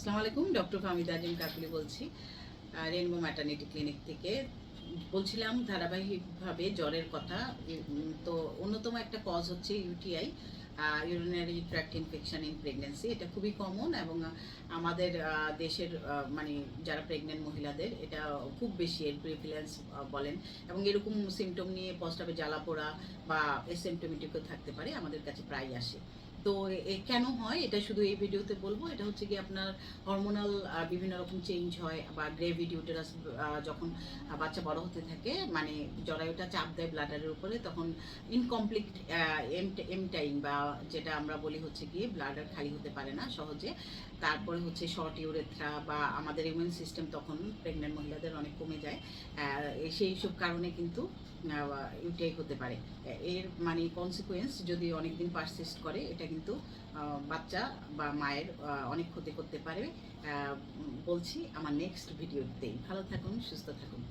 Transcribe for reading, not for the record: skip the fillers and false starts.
আসসালামু আলাইকুম, ডক্টর ফাহমিদা আজিম কাকুলি বলছি রেনবো ম্যাটারনিটি ক্লিনিক থেকে। বলছিলাম ধারাবাহিকভাবে জ্বরের কথা। তো অন্যতম একটা কজ হচ্ছে UTI, urinary tract infection in pregnancy. এটা খুবই কমন এবং আমাদের দেশের মানে যারা প্রেগনেন্ট মহিলাদের এটা খুব বেশি এর প্রিভিলেন্স বলেন, এবং এরকম সিমটম নিয়ে প্রস্রাবে জ্বালা পোড়া বা এসিমটোমেটিকও থাকতে পারে, আমাদের কাছে প্রায় আসে। তো কেন হয় এটা শুধু এই ভিডিওতে বলবো। এটা হচ্ছে কি আপনার হরমোনাল বিভিন্ন রকম চেঞ্জ হয় বা গ্রেভিড ইউটেরাস যখন বাচ্চা বড় হতে থাকে, মানে জরায়ুটা চাপ দেয় ব্লাডারের উপরে, তখন ইনকমপ্লিট এমটাইম বা যেটা আমরা বলি হচ্ছে কি ব্লাডার খালি হতে পারে না সহজে। তারপরে হচ্ছে শর্ট ইউরেথ্রা বা আমাদের ইমিউন সিস্টেম তখন প্রেগনেন্ট মহিলাদের অনেক কমে যায়। সেই সব কারণে কিন্তু ইউটিআই হতে পারে। এর মানে কনসিকুয়েন্স যদি অনেকদিন পারসিস্ট করে, এটা কিন্তু বাচ্চা বা মায়ের অনেক ক্ষতি করতে পারে। বলছি আমার নেক্সট ভিডিওতেই। ভালো থাকুন, সুস্থ থাকুন।